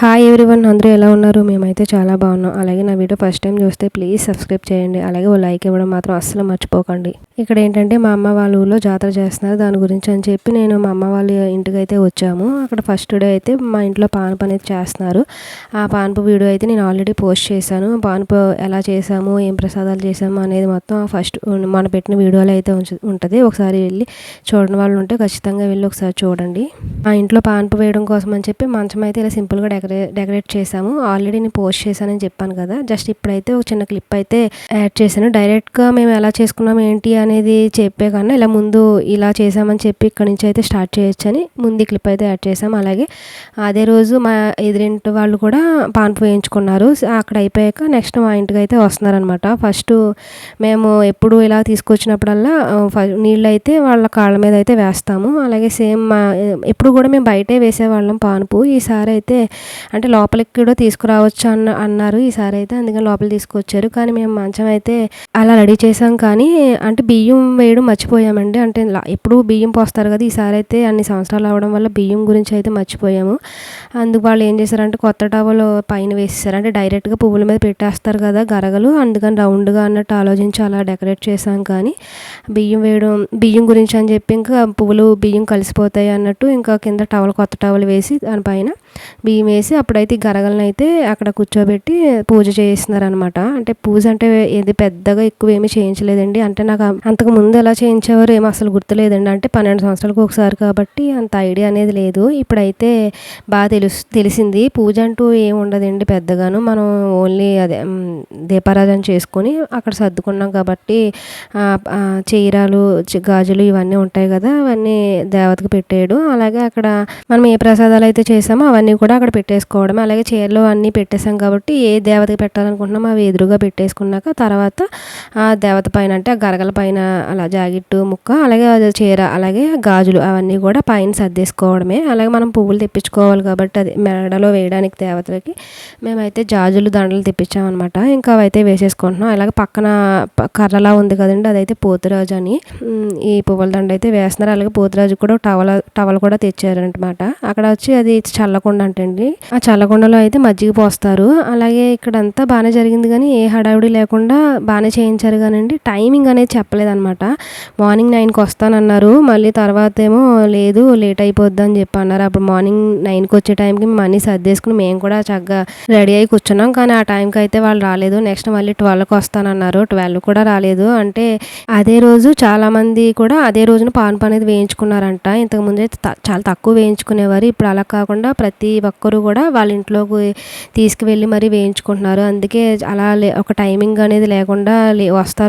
Hi everyone, అందరూ ఎలా ఉన్నారు? మేమైతే చాలా బాగున్నాం. అలాగే నా వీడియో ఫస్ట్ టైం చూస్తే ప్లీజ్ సబ్స్క్రైబ్ చేయండి. అలాగే ఓ లైక్ ఇవ్వడం మాత్రం అస్సలు మర్చిపోకండి. ఇక్కడ ఏంటంటే మా అమ్మ వాళ్ళ ఊళ్ళో జాతర చేస్తున్నారు. దాని గురించి అని చెప్పి నేను మా అమ్మ వాళ్ళ ఇంటికి అయితే వచ్చాము. అక్కడ ఫస్ట్ డే అయితే మా ఇంట్లో పానపు అనేది చేస్తున్నారు. ఆ పానపు వీడియో అయితే నేను ఆల్రెడీ పోస్ట్ చేశాను. పానపు ఎలా చేసాము, ఏం ప్రసాదాలు చేసాము అనేది మొత్తం ఫస్ట్ మన పెట్టిన వీడియోలో అయితే ఉంటుంది. ఒకసారి వెళ్ళి చూడని వాళ్ళు ఉంటే ఖచ్చితంగా వెళ్ళి ఒకసారి చూడండి. మా ఇంట్లో పానపు వేయడం కోసం అని చెప్పి మంచం అయితే ఇలా సింపుల్గా డెకరేట్ చేసాము. ఆల్రెడీ నేను పోస్ట్ చేశానని చెప్పాను కదా. జస్ట్ ఇప్పుడైతే ఒక చిన్న క్లిప్ అయితే యాడ్ చేశాను. డైరెక్ట్గా మేము ఎలా చేసుకున్నాం ఏంటి అనేది చెప్పే కన్నా ఇలా ముందు ఇలా చేసామని చెప్పి ఇక్కడ నుంచి అయితే స్టార్ట్ చేయొచ్చని ముందు క్లిప్ అయితే యాడ్ చేసాము. అలాగే అదే రోజు మా ఎదురింటి వాళ్ళు కూడా పానపు వేయించుకున్నారు. అక్కడ అయిపోయాక నెక్స్ట్ మా ఇంటికి అయితే వస్తున్నారనమాట. ఫస్ట్ మేము ఎప్పుడు ఇలా తీసుకొచ్చినప్పుడల్లా నీళ్ళు అయితే వాళ్ళ కాళ్ళ మీద అయితే వేస్తాము. అలాగే సేమ్ ఎప్పుడు కూడా మేము బయటే వేసేవాళ్ళం పానుపు. ఈసారి అయితే అంటే లోపలికి కూడా తీసుకురావచ్చు అన్నారు ఈసారి అయితే. అందుకని లోపలికి తీసుకొచ్చారు. కానీ మేము మంచం అయితే అలా రెడీ చేసాం. కానీ అంటే బియ్యం వేయడం మర్చిపోయామండి. అంటే ఎప్పుడు బియ్యం పోస్తారు కదా, ఈసారి అయితే అన్ని సంవత్సరాలు అవ్వడం వల్ల బియ్యం గురించి అయితే మర్చిపోయాము. అందుకు వాళ్ళు ఏం చేశారంటే కొత్త టవల్ పైన వేసేసారు. అంటే డైరెక్ట్గా పువ్వుల మీద పెట్టేస్తారు కదా గరగలు, అందుకని రౌండ్గా అన్నట్టు ఆలోచించి అలా డెకరేట్ చేసాం. కానీ బియ్యం గురించి అని చెప్పి ఇంకా పువ్వులు బియ్యం కలిసిపోతాయి అన్నట్టు ఇంకా కింద కొత్త టవల్ వేసి దానిపైన బియ్యం వేసి అప్పుడైతే గరగలను అయితే అక్కడ కూర్చోబెట్టి పూజ చేయిస్తున్నారనమాట. అంటే పూజ అంటే ఇది పెద్దగా ఎక్కువ ఏమీ చేయించలేదండి. అంటే నాకు అంతకు ముందు ఎలా చేయించేవారు ఏమో అసలు గుర్తులేదండి. అంటే 12 సంవత్సరాలకు ఒకసారి కాబట్టి అంత ఐడియా అనేది లేదు. ఇప్పుడైతే బాగా తెలిసింది. పూజ అంటూ ఏమి ఉండదండి పెద్దగాను. మనం ఓన్లీ అదే దీపారాధన చేసుకొని అక్కడ సర్దుకున్నాం కాబట్టి చీరాలు గాజులు ఇవన్నీ ఉంటాయి కదా, అవన్నీ దేవతకు పెట్టేయడం. అలాగే అక్కడ మనం ఏ ప్రసాదాలు అయితే చేసామో అవన్నీ కూడా అక్కడ పెట్టేసుకోవడం. అలాగే చీరలు అన్నీ పెట్టేసాం కాబట్టి ఏ దేవతకి పెట్టాలనుకుంటున్నామో అవి ఎదురుగా పెట్టేసుకున్నాక తర్వాత ఆ దేవత పైన అంటే ఆ గరగల పైన అలా జాకెట్టు ముక్క అలాగే చీర అలాగే గాజులు అవన్నీ కూడా పైన సర్దేసుకోవడమే. అలాగే మనం పువ్వులు తెప్పించుకోవాలి కాబట్టి అది మెడలో వేయడానికి దేవతలకి మేమైతే జాజులు దండలు తెప్పించామన్నమాట. ఇంకా అవైతే వేసేసుకుంటున్నాం. అలాగే పక్కన కర్రలా ఉంది కదండి, అదైతే పోతురాజు అని ఈ పువ్వుల దండ అయితే వేస్తున్నారు. అలాగే పోతురాజు కూడా టవల్ కూడా తెచ్చారనమాట. అక్కడ వచ్చి అది చల్లకుండ అంటండి. ఆ చల్లకుండలో అయితే మజ్జిగ పోస్తారు. అలాగే ఇక్కడ అంతా బాగానే జరిగింది కానీ ఏ హడావిడి లేకుండా బాగానే చేయించారు. కానండి టైమింగ్ అనేది చెప్పలేదన్నమాట. మార్నింగ్ 9కి వస్తానన్నారు. మళ్ళీ తర్వాత ఏమో లేదు లేట్ అయిపోద్ది అని చెప్పి అన్నారు. అప్పుడు మార్నింగ్ 9కి వచ్చే టైంకి మేము అన్నీ సర్దేసుకుని మేము కూడా చక్కగా రెడీ అయి కూర్చున్నాం. కానీ ఆ టైంకి అయితే వాళ్ళు రాలేదు. నెక్స్ట్ మళ్ళీ 12కి వస్తానన్నారు. 12 కూడా రాలేదు. అంటే అదే రోజు చాలామంది కూడా అదే రోజున పానపు అనేది వేయించుకున్నారంట. ఇంతకుముందు అయితే చాలా తక్కువ వేయించుకునేవారు. ఇప్పుడు అలా కాకుండా ప్రతి ఒక్కరు కూడా వాళ్ళ ఇంట్లోకి తీసుకువెళ్ళి మరీ వేయించుకుంటున్నారు. అందుకే అలా ఒక టైమింగ్ అనేది లేకుండా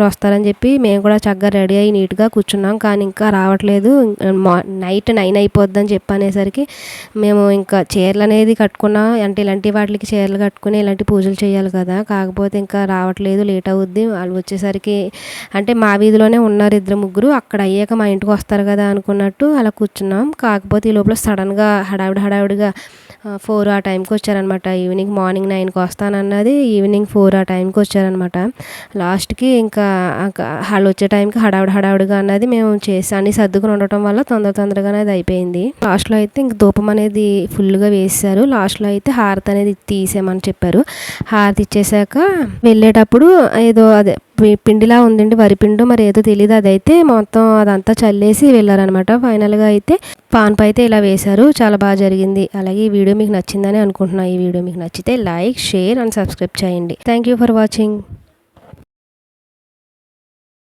వస్తారని చెప్పి మేము కూడా చక్కగా రెడీ అయ్యి నీట్గా కూర్చున్నాం. కానీ ఇంకా రావట్లేదు. నైట్ 9 అయిపోద్దని చెప్పి అనేసరికి మేము ఇంకా చీరలు అనేది కట్టుకున్నాం. అంటే ఇలాంటి వాటికి చీరలు కట్టుకుని ఇలాంటి పూజలు చేయాలి కదా, కాకపోతే ఇంకా రావట్లేదు, లేట్ అవుద్ది. వాళ్ళు వచ్చేసరికి అంటే మా వీధిలోనే ఉన్నారు 2-3. అక్కడ అయ్యాక మా ఇంటికి వస్తారు కదా అనుకున్నట్టు అలా కూర్చున్నాం. కాకపోతే ఈ లోపల సడన్గా హడావిడిగా 4 ఆ టైంకి వచ్చారనమాట. మార్నింగ్ 9కి వస్తానన్నది ఈవినింగ్ 4 ఆ టైంకి వచ్చారనమాట. లాస్ట్కి ఇంకా వాళ్ళు వచ్చే టైంకి హడావిడిగా అన్నది మేము చేసి అన్ని సర్దుకుని ఉండటం వల్ల తొందరగానే అది అయిపోయింది. లాస్ట్లో అయితే ఇంక ధూపం అనేది ఫుల్గా వేసారు. లాస్ట్లో అయితే హారతి అనేది తీసేయమని చెప్పారు. హారతి ఇచ్చేసాక వెళ్ళేటప్పుడు ఏదో అదే పిండిలా ఉందండి, వరిపిండు మరి ఏదో తెలియదు, అదైతే మొత్తం అదంతా చల్లేసి వెళ్ళారనమాట. ఫైనల్గా అయితే పాన్పు అయితే ఇలా వేశారు. చాలా బాగా జరిగింది. అలాగే ఈ వీడియో మీకు నచ్చిందని అనుకుంటున్నాను. ఈ వీడియో మీకు నచ్చితే లైక్, షేర్ అండ్ సబ్స్క్రైబ్ చేయండి. Thank you for watching.